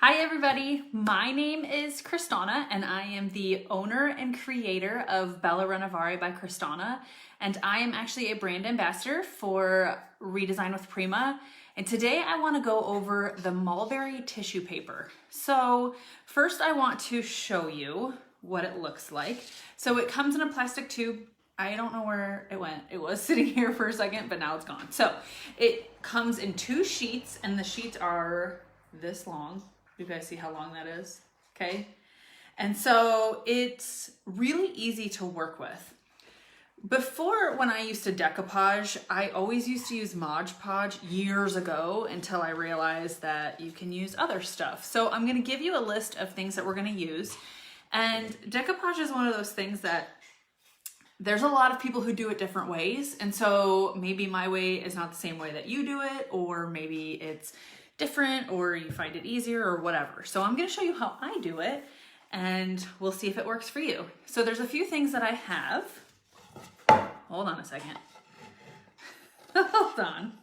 Hi everybody, my name is Crys'Dawna and I am the owner and creator of Bella Renovare by Crys'Dawna, and I am actually a brand ambassador for Redesign with Prima, and today I want to go over the Mulberry tissue paper. So first I want to show you what it looks like. So it comes in a plastic tube. I don't know where it went. It was sitting here for a second, but now it's gone. So it comes in 2 sheets and the sheets are this long. You guys see how long that is? Okay. And so it's really easy to work with. Before, when I used to decoupage, I always used to use Mod Podge years ago until I realized that you can use other stuff. So I'm going to give you a list of things that we're going to use. And decoupage is one of those things that there's a lot of people who do it different ways. And so maybe my way is not the same way that you do it, or maybe it's different, or you find it easier, or whatever. So I'm going to show you how I do it and we'll see if it works for you. So there's a few things that I have. Hold on a second. Hold on.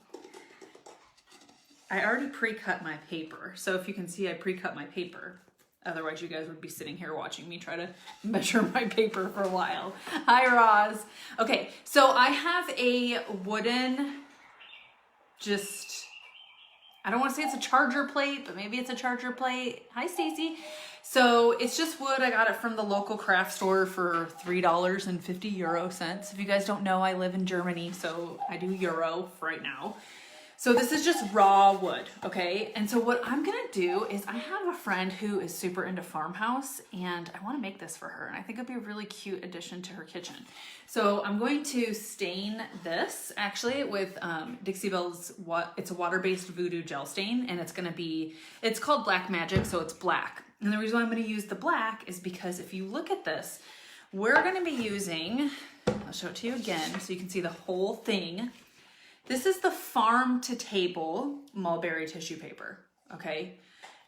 I already pre-cut my paper. So if you can see, I pre-cut my paper. Otherwise you guys would be sitting here watching me try to measure my paper for a while. Hi, Roz. Okay, so I have a wooden, I don't want to say it's a charger plate, but maybe it's a charger plate. Hi, Stacy. So it's just wood. I got it from the local craft store for €3.50. If you guys don't know, I live in Germany, so I do euro for right now. So this is just raw wood, okay? And so what I'm gonna do is I have a friend who is super into farmhouse and I wanna make this for her. And I think it'd be a really cute addition to her kitchen. So I'm going to stain this actually with Dixie Belle's, it's a water-based Voodoo Gel Stain, and it's called Black Magic, so it's black. And the reason why I'm gonna use the black is because if you look at this, we're gonna be using, I'll show it to you again so you can see the whole thing. This is the farm to table mulberry tissue paper, okay?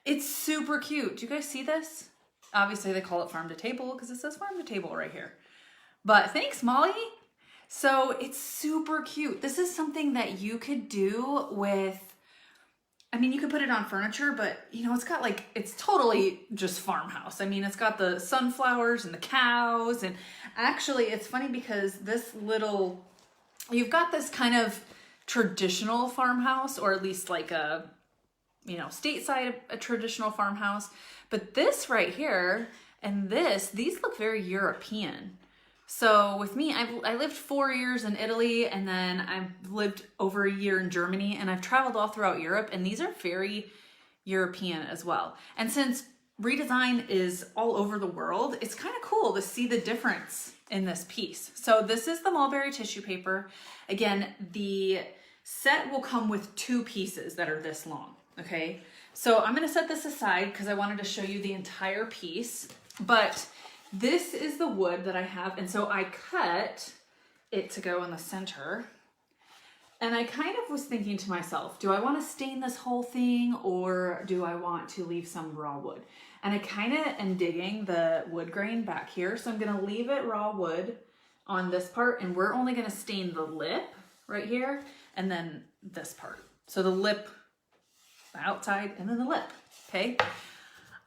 It's super cute. Do you guys see this? Obviously they call it farm to table because it says farm to table right here. But thanks, Molly. So it's super cute. This is something that you could do with, I mean, you could put it on furniture, but you know, it's totally just farmhouse. I mean, it's got the sunflowers and the cows, and actually it's funny because you've got this kind of traditional farmhouse, or at least like a, you know, stateside, a traditional farmhouse. But this right here and these look very European. So with me, I lived 4 years in Italy, and then I've lived over a year in Germany, and I've traveled all throughout Europe, and these are very European as well. And since Redesign is all over the world, it's kind of cool to see the difference in this piece. So this is the mulberry tissue paper. Again, the set will come with 2 pieces that are this long, okay? So I'm gonna set this aside because I wanted to show you the entire piece, but this is the wood that I have, and so I cut it to go in the center. And I kind of was thinking to myself, do I want to stain this whole thing, or do I want to leave some raw wood? And I kind of am digging the wood grain back here. So I'm going to leave it raw wood on this part, and we're only going to stain the lip right here and then this part. So the lip, the outside, and then the lip, okay?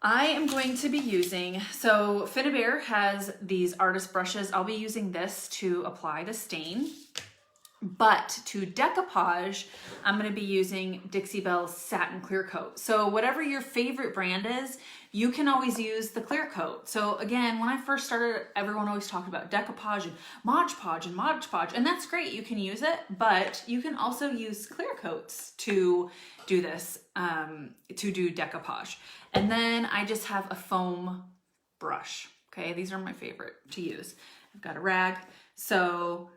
I am going to be using, so Finnabair has these artist brushes. I'll be using this to apply the stain. But to decoupage, I'm going to be using Dixie Belle's Satin Clear Coat. So whatever your favorite brand is, you can always use the clear coat. So again, when I first started, everyone always talked about decoupage and Mod Podge, and that's great. You can use it, but you can also use clear coats to do this, to do decoupage. And then I just have a foam brush. Okay, these are my favorite to use. I've got a rag. So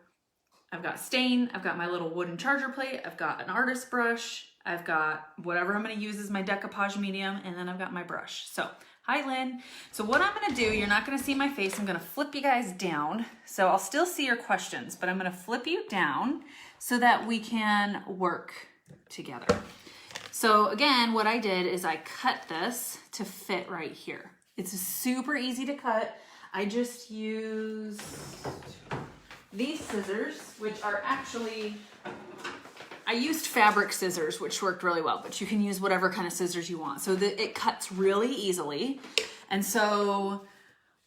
I've got stain, I've got my little wooden charger plate, I've got an artist brush, I've got whatever I'm gonna use as my decoupage medium, and then I've got my brush. So, hi Lynn. So what I'm gonna do, you're not gonna see my face, I'm gonna flip you guys down. So I'll still see your questions, but I'm gonna flip you down so that we can work together. So again, what I did is I cut this to fit right here. It's super easy to cut. I just used these scissors, which are actually, I used fabric scissors, which worked really well, but you can use whatever kind of scissors you want. So that it cuts really easily. And so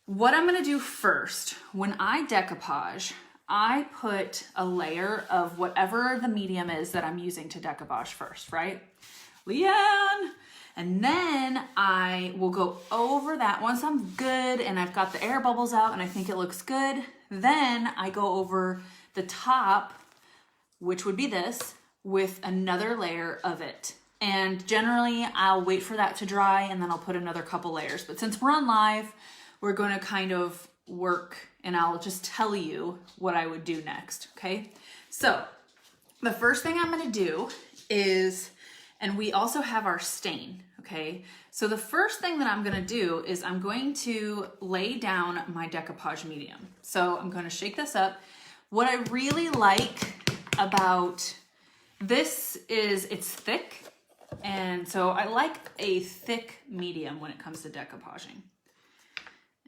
what I'm gonna do first, when I decoupage, I put a layer of whatever the medium is that I'm using to decoupage first, right? Leanne! And then I will go over that. Once I'm good and I've got the air bubbles out and I think it looks good, then I go over the top, which would be this, with another layer of it. And generally I'll wait for that to dry and then I'll put another couple layers. But since we're on live, we're going to kind of work and I'll just tell you what I would do next, okay? So the first thing I'm going to do is, and we also have our stain, okay? So the first thing that I'm going to do is I'm going to lay down my decoupage medium. So I'm going to shake this up. What I really like about this is it's thick. And so I like a thick medium when it comes to decoupaging.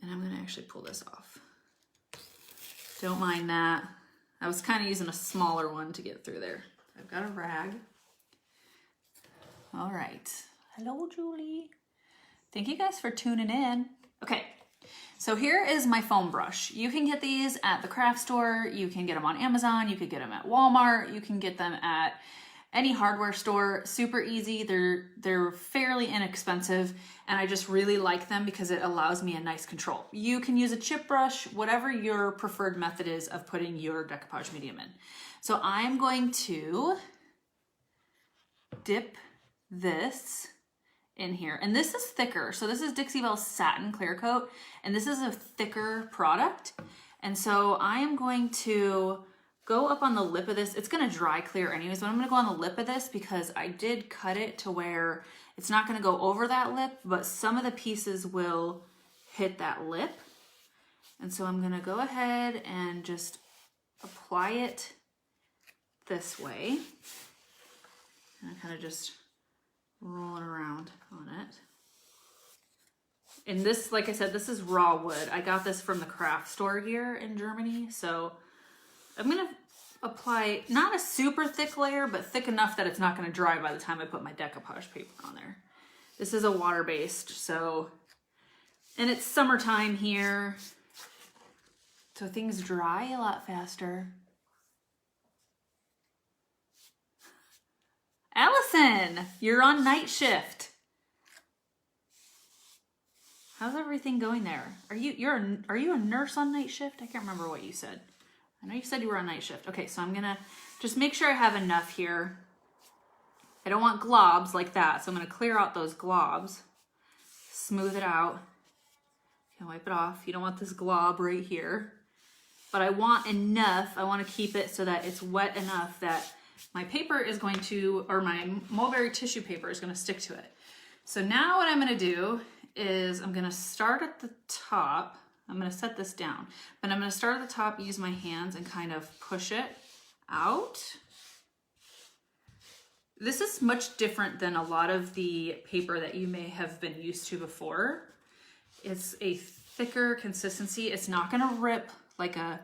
And I'm gonna actually pull this off. Don't mind that. I was kind of using a smaller one to get through there. I've got a rag. All right. Hello, Julie. Thank you guys for tuning in. Okay, so here is my foam brush. You can get these at the craft store. You can get them on Amazon. You could get them at Walmart. You can get them at any hardware store. Super easy. They're fairly inexpensive, and I just really like them because it allows me a nice control. You can use a chip brush, whatever your preferred method is of putting your decoupage medium in. So I'm going to dip this in here, and this is thicker. So this is Dixie Belle's Satin Clear Coat, and this is a thicker product. And so I am going to go up on the lip of this. It's gonna dry clear anyways, but I'm gonna go on the lip of this because I did cut it to where it's not gonna go over that lip, but some of the pieces will hit that lip. And so I'm gonna go ahead and just apply it this way. And I kind of just rolling around on it. And this, like I said, this is raw wood. I got this from the craft store here in Germany. So I'm gonna apply not a super thick layer, but thick enough that it's not gonna dry by the time I put my decoupage paper on there. This is a water-based, so, and it's summertime here, so things dry a lot faster. Allison, you're on night shift. How's everything going there? Are you a nurse on night shift? I can't remember what you said. I know you said you were on night shift. Okay, so I'm gonna just make sure I have enough here. I don't want globs like that, so I'm gonna clear out those globs, smooth it out. You can wipe it off. You don't want this glob right here. But I want enough, I wanna keep it so that it's wet enough that my paper is going to, or my mulberry tissue paper is gonna stick to it. So now what I'm gonna do is I'm gonna start at the top. I'm gonna set this down, but I'm gonna start at the top, use my hands and kind of push it out. This is much different than a lot of the paper that you may have been used to before. It's a thicker consistency. It's not gonna rip like a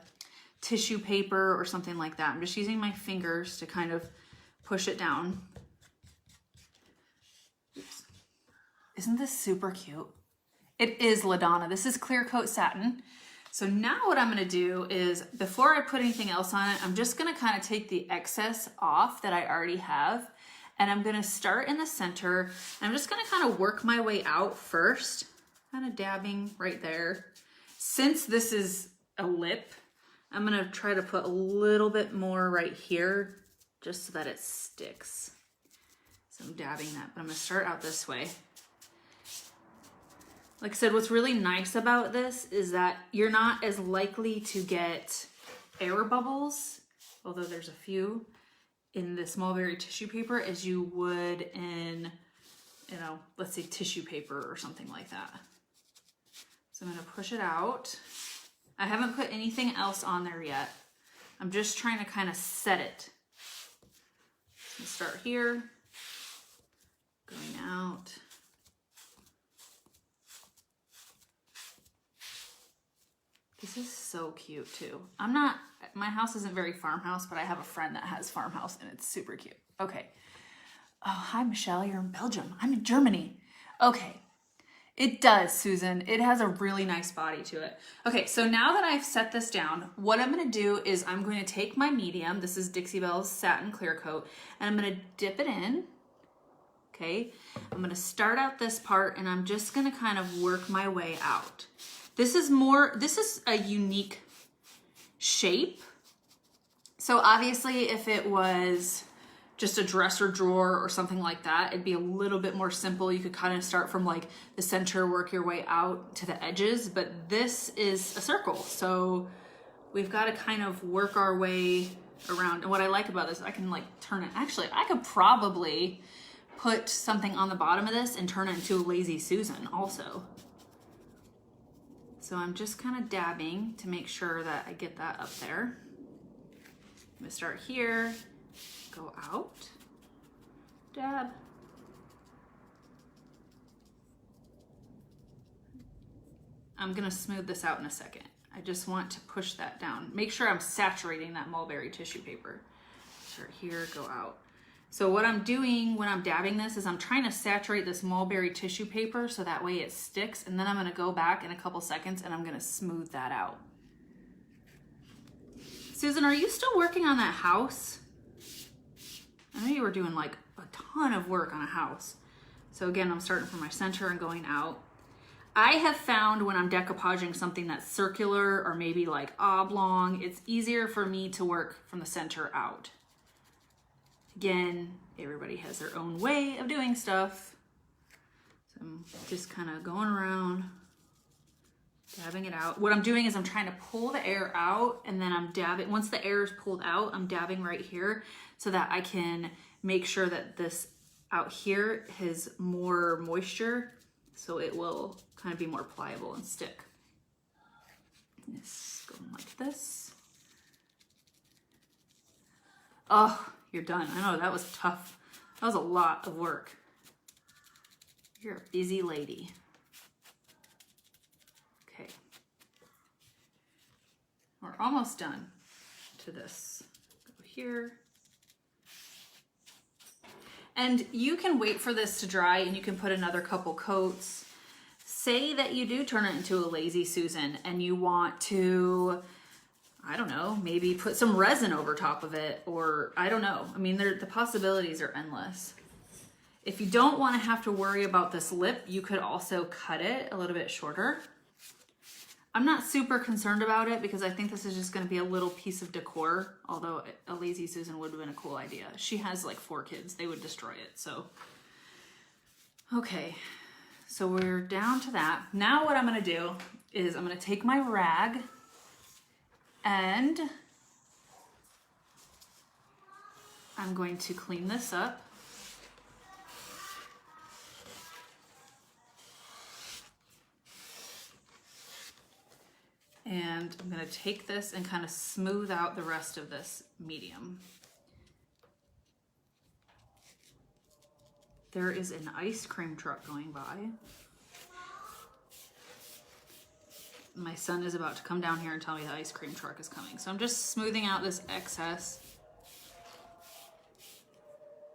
tissue paper or something like that. I'm just using my fingers to kind of push it down. Oops. Isn't this super cute? It is LaDonna. This is clear coat satin. So now what I'm gonna do is, before I put anything else on it, I'm just gonna kind of take the excess off that I already have, and I'm gonna start in the center. And I'm just gonna kind of work my way out first, kind of dabbing right there. Since this is a lip, I'm gonna try to put a little bit more right here, just so that it sticks. So I'm dabbing that, but I'm gonna start out this way. Like I said, what's really nice about this is that you're not as likely to get air bubbles, although there's a few in this mulberry tissue paper, as you would in, you know, let's say tissue paper or something like that. So I'm gonna push it out. I haven't put anything else on there yet. I'm just trying to kind of set it. So start here, going out. This is so cute too. My house isn't very farmhouse, but I have a friend that has farmhouse and it's super cute. Okay. Oh, hi, Michelle. You're in Belgium. I'm in Germany. Okay. It does, Susan. It has a really nice body to it. Okay, so now that I've set this down, what I'm going to do is I'm going to take my medium. This is Dixie Belle's Satin Clear Coat, and I'm going to dip it in. Okay, I'm going to start out this part, and I'm just going to kind of work my way out. This is a unique shape. So obviously, if it was just a dresser drawer or something like that, it'd be a little bit more simple. You could kind of start from like the center, work your way out to the edges, but this is a circle. So we've got to kind of work our way around. And what I like about this, I can like turn it. Actually, I could probably put something on the bottom of this and turn it into a Lazy Susan also. So I'm just kind of dabbing to make sure that I get that up there. I'm gonna start here. Go out, dab. I'm gonna smooth this out in a second. I just want to push that down. Make sure I'm saturating that mulberry tissue paper. Start here, go out. So what I'm doing when I'm dabbing this is I'm trying to saturate this mulberry tissue paper so that way it sticks, and then I'm gonna go back in a couple seconds and I'm gonna smooth that out. Susan, are you still working on that house? I know you were doing like a ton of work on a house. So again, I'm starting from my center and going out. I have found when I'm decoupaging something that's circular or maybe like oblong, it's easier for me to work from the center out. Again, everybody has their own way of doing stuff. So I'm just kind of going around, dabbing it out. What I'm doing is I'm trying to pull the air out, and then I'm dabbing. Once the air is pulled out, I'm dabbing right here so that I can make sure that this out here has more moisture, so it will kind of be more pliable and stick. Just going like this. Oh, you're done. I know that was tough. That was a lot of work. You're a busy lady. Okay. We're almost done to this. Go here. And you can wait for this to dry and you can put another couple coats. Say that you do turn it into a Lazy Susan and you want to, I don't know, maybe put some resin over top of it, or I don't know. I mean, the possibilities are endless. If you don't want to have to worry about this lip, you could also cut it a little bit shorter. I'm not super concerned about it because I think this is just going to be a little piece of decor, although a Lazy Susan would have been a cool idea. She has like 4 kids. They would destroy it. So, okay. So we're down to that. Now what I'm going to do is I'm going to take my rag and I'm going to clean this up. And I'm going to take this and kind of smooth out the rest of this medium. There is an ice cream truck going by. My son is about to come down here and tell me the ice cream truck is coming. So I'm just smoothing out this excess.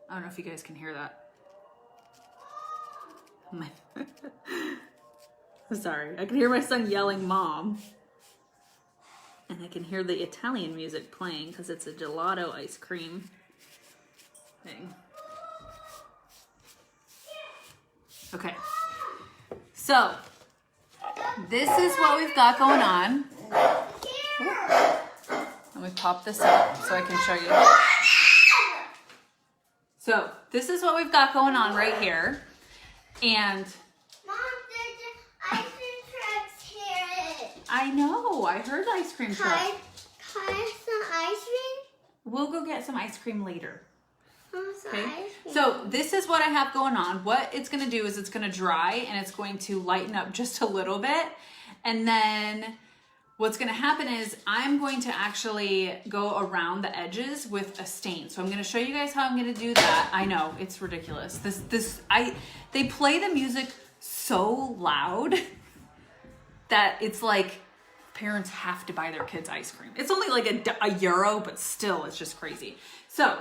I don't know if you guys can hear that. Sorry, I can hear my son yelling, "Mom." And I can hear the Italian music playing because it's a gelato ice cream thing. Okay, so this is what we've got going on. Let me pop this up so I can show you. So this is what we've got going on right here. And I know, I heard the ice cream truck. Can I have some ice cream? We'll go get some ice cream later. Okay. So this is what I have going on. What it's going to do is it's going to dry and it's going to lighten up just a little bit. And then what's going to happen is I'm going to actually go around the edges with a stain. So I'm going to show you guys how I'm going to do that. I know, it's ridiculous. They play the music so loud that it's like parents have to buy their kids ice cream. It's only like a euro, but still, it's just crazy. So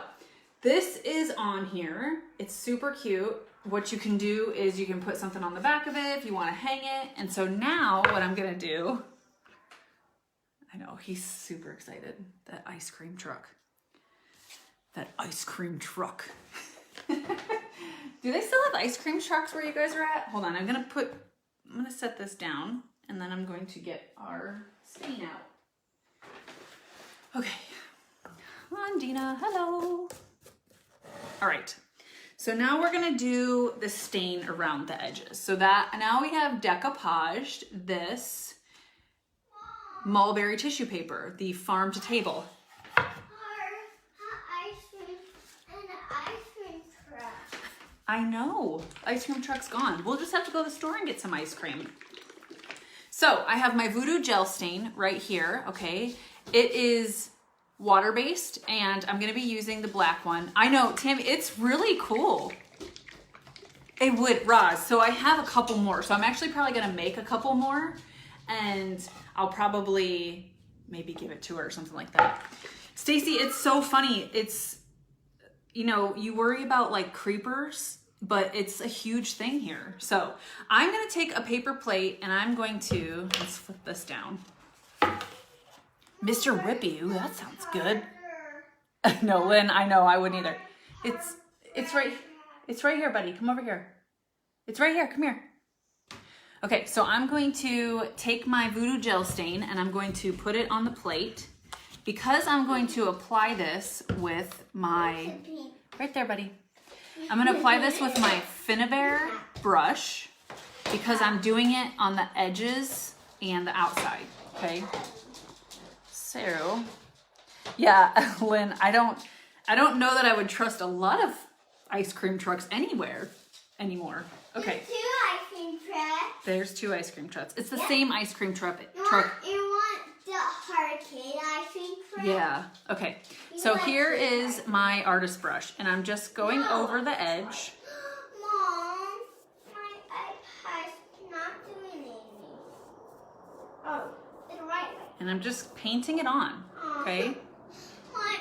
this is on here. It's super cute. What you can do is you can put something on the back of it if you want to hang it. And so now what I'm going to do, I know he's super excited. That ice cream truck. That ice cream truck. Do they still have ice cream trucks where you guys are at? Hold on, I'm gonna set this down and then I'm going to get our stain out. Okay, come on Dina, hello. All right, so now we're gonna do the stain around the edges. So that, now we have decoupaged this mulberry tissue paper, the farm to table. I know, ice cream truck's gone. We'll just have to go to the store and get some ice cream. So I have my Voodoo Gel Stain right here, okay? It is water-based and I'm gonna be using the black one. I know, Tammy, it's really cool. It would, Roz, so I have a couple more. So I'm actually probably gonna make a couple more and I'll probably maybe give it to her or something like that. Stacy, it's so funny. It's, you know, you worry about like creepers, but it's a huge thing here. So I'm gonna take a paper plate and I'm going to, let's flip this down. Mr. Whippy, ooh, that sounds good. No, Lynn, I know, I wouldn't either. It's right here, buddy, come over here. It's right here, come here. Okay, so I'm going to take my Voodoo Gel Stain and I'm going to put it on the plate. Because I'm going to apply this with my, right there, buddy. I'm gonna apply this with my Renovare brush because I'm doing it on the edges and the outside, okay? So, yeah, Lynn, I don't know that I would trust a lot of ice cream trucks anywhere anymore. Okay. There's 2 ice cream trucks. There's 2 ice cream trucks. It's the same ice cream truck. You want the hurricane ice cream truck? Yeah, okay. So here is my artist brush and I'm just going over the edge. Mom, my iPad's not doing anything. Oh, it's right way. And I'm just painting it on, okay? My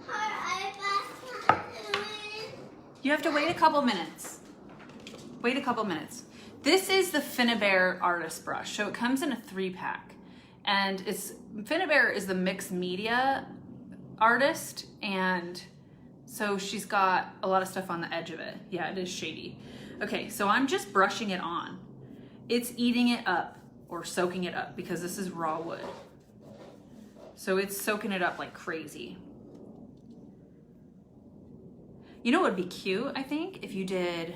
iPad's not doing. You have to wait a couple minutes. Wait a couple minutes. This is the Renovare artist brush. So it comes in a 3-pack. And Renovare is the mixed media artist, and so she's got a lot of stuff on the edge of it. Yeah, it is shady. Okay, so I'm just brushing it on. It's eating it up or soaking it up because this is raw wood. So it's soaking it up like crazy. You know what would be cute, I think, if you did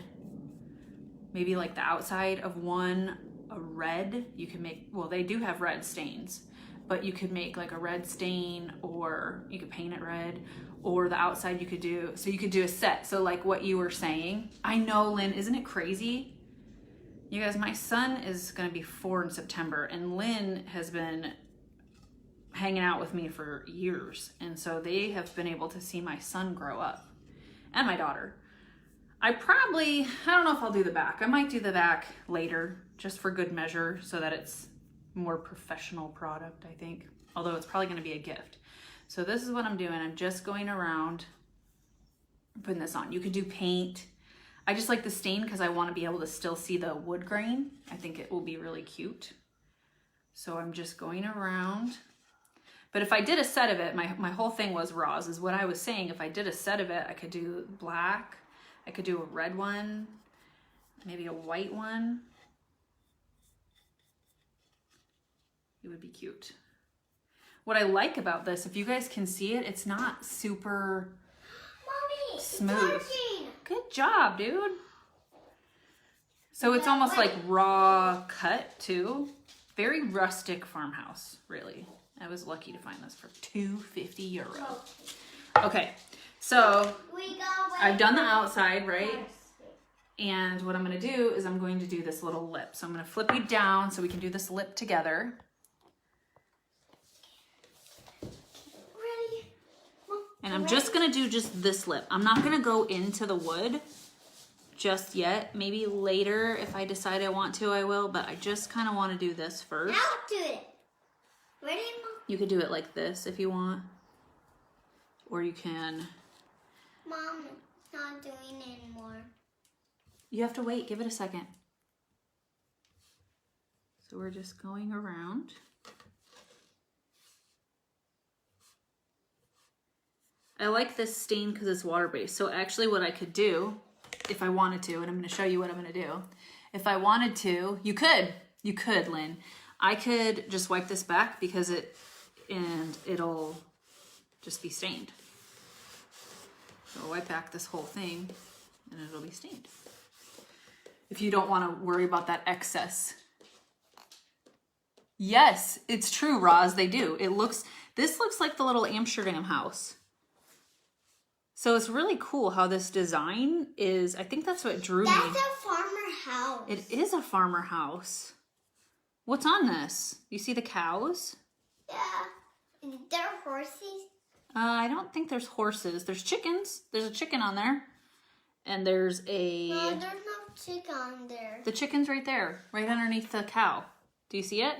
maybe like the outside of one a red. You can make, well, they do have red stains, but you could make like a red stain, or you could paint it red, or the outside you could do, so you could do a set. So like what you were saying, I know, Lynn, isn't it crazy? You guys, my son is gonna be 4 in September, and Lynn has been hanging out with me for years. And so they have been able to see my son grow up, and my daughter. I don't know if I'll do the back. I might do the back later, just for good measure, so that it's more professional product, I think. Although it's probably gonna be a gift. So this is what I'm doing. I'm just going around putting this on. You could do paint. I just like the stain because I want to be able to still see the wood grain. I think it will be really cute. So I'm just going around. But if I did a set of it, my whole thing was raws, is what I was saying. If I did a set of it, I could do black, I could do a red one, maybe a white one. It would be cute. What I like about this, if you guys can see it, it's not super Mommy, smooth. It's touching. Good job, dude. So it's almost like raw cut too. Very rustic farmhouse, really. I was lucky to find this for €2.50. Okay, so I've done the outside, right? And what I'm gonna do is I'm going to do this little lip. So I'm gonna flip you down so we can do this lip together. Ready? And I'm just gonna do just this lip. I'm not gonna go into the wood just yet. Maybe later, if I decide I want to, I will, but I just kind of want to do this first. Now do it. Ready, Mom? You could do it like this if you want. Or you can... Mom, it's not doing it anymore. You have to wait. Give it a second. So we're just going around. I like this stain because it's water-based. So actually what I could do, if I wanted to, and I'm going to show you what I'm going to do. If I wanted to, you could, Lynn. I could just wipe this back because it'll just be stained. So I'll wipe back this whole thing and it'll be stained. If you don't want to worry about that excess. Yes, it's true, Roz, they do. This looks like the little Amsterdam house. So it's really cool how this design is. I think that's what drew me. That's a farmer house. It is a farmer house. What's on this? You see the cows? Yeah. There are horses. I don't think there's horses. There's chickens. There's a chicken on there. And there's a... No, there's no chicken on there. The chicken's right there, right underneath the cow. Do you see it?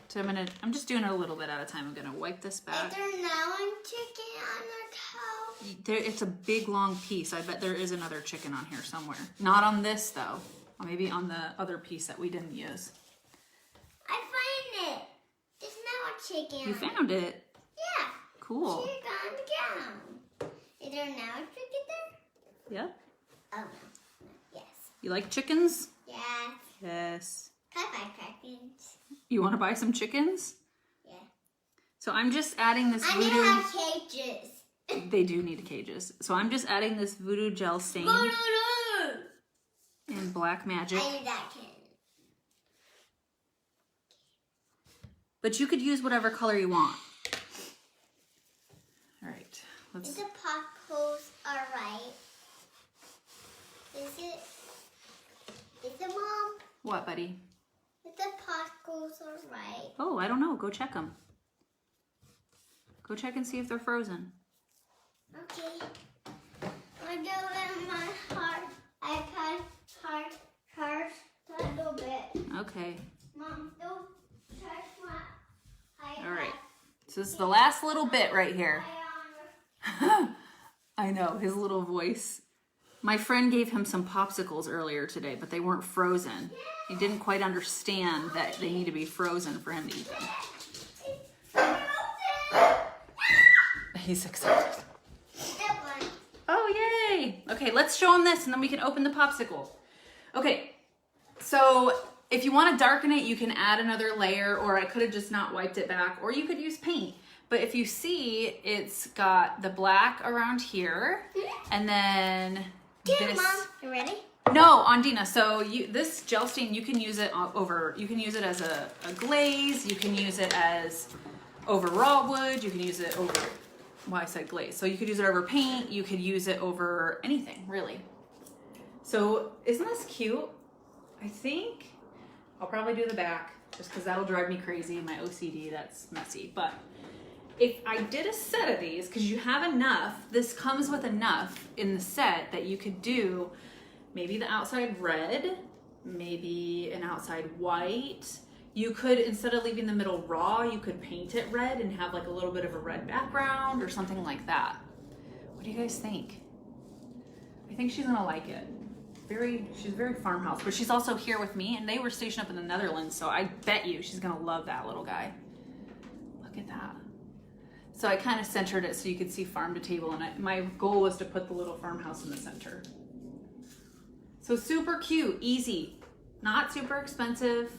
So I'm just doing it a little bit at a time. I'm gonna wipe this back. Is there now a chicken on the cow? It's a big long piece. I bet there is another chicken on here somewhere. Not on this though. Or maybe on the other piece that we didn't use. I find it. There's now a chicken. You found it? Yeah. Cool. Chicken on the cow. Is there now a chicken there? Yep. Oh no. Yes. You like chickens? Yes. Yes. Can I buy chickens? You want to buy some chickens? Yeah. So I'm just adding this I need to voodoo... have cages. They do need cages. So I'm just adding this Voodoo Gel Stain in Black Magic. I need that can. But you could use whatever color you want. All right. Is the pot holes alright? Is it, Mom? What, buddy? Is the pot holes alright? Oh, I don't know. Go check them. Go check and see if they're frozen. Okay. I do it in my heart. I cut heart a little bit. Okay. Mom, don't touch my All right. So this is the last little bit right here. I know, his little voice. My friend gave him some popsicles earlier today, but they weren't frozen. He didn't quite understand that they need to be frozen for him to eat them. He's excited. Oh, yay! Okay, let's show him this and then we can open the popsicle. Okay, so if you want to darken it, you can add another layer, or I could have just not wiped it back, or you could use paint. But if you see, it's got the black around here, and then this. Mom, you ready? No, Andina. So this gel stain, you can use it over. You can use it as a glaze. You can use it as over raw wood. You can use it over. Well, I said glaze. So you could use it over paint. You could use it over anything, really. So isn't this cute? I think I'll probably do the back just because that'll drive me crazy. My OCD, that's messy. But if I did a set of these, because you have enough, this comes with enough in the set that you could do maybe the outside red, maybe an outside white. You could, instead of leaving the middle raw, you could paint it red and have like a little bit of a red background or something like that. What do you guys think? I think she's gonna like it. She's very farmhouse, but she's also here with me, and they were stationed up in the Netherlands, so I bet you she's gonna love that little guy. Look at that. So I kind of centered it so you could see farm to table, and my goal was to put the little farmhouse in the center. So super cute, easy, not super expensive,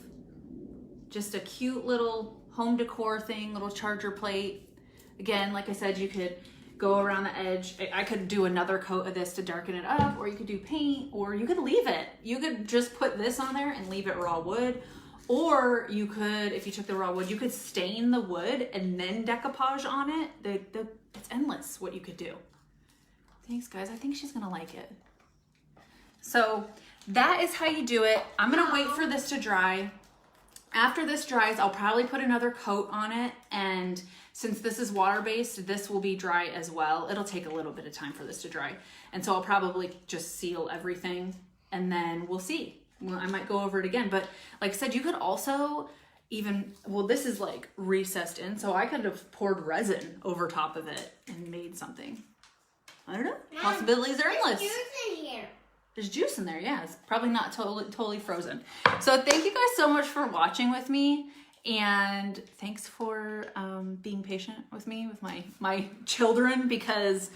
just a cute little home decor thing, little charger plate. Again, like I said, you could go around the edge. I could do another coat of this to darken it up, or you could do paint, or you could leave it. You could just put this on there and leave it raw wood. Or you could, if you took the raw wood, you could stain the wood and then decoupage on it. It's endless what you could do. Thanks, guys. I think she's gonna like it. So that is how you do it. I'm gonna wait for this to dry. After this dries, I'll probably put another coat on it, and since this is water-based, this will be dry as well. It'll take a little bit of time for this to dry. And so I'll probably just seal everything, and then we'll see. I might go over it again, but like I said, you could also even, well, this is like recessed in, so I could have poured resin over top of it and made something. I don't know. Mom, possibilities are endless. There's juice in here. There's juice in there, yeah. It's probably not totally frozen. So thank you guys so much for watching with me. And thanks for being patient with me, with my children, because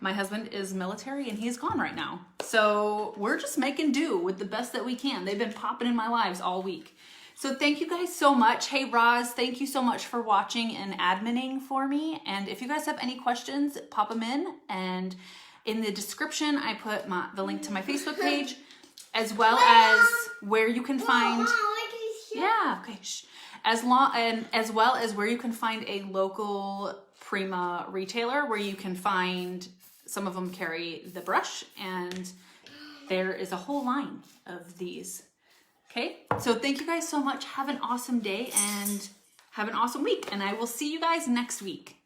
my husband is military and he's gone right now. So we're just making do with the best that we can. They've been popping in my lives all week. So thank you guys so much. Hey, Roz, thank you so much for watching and adminning for me. And if you guys have any questions, pop them in. And in the description, I put the link to my Facebook page, as well as where you can find... Yeah, okay, shh. As well as where you can find a local Prima retailer where you can find, some of them carry the brush, and there is a whole line of these. Okay, so thank you guys so much. Have an awesome day and have an awesome week, and I will see you guys next week.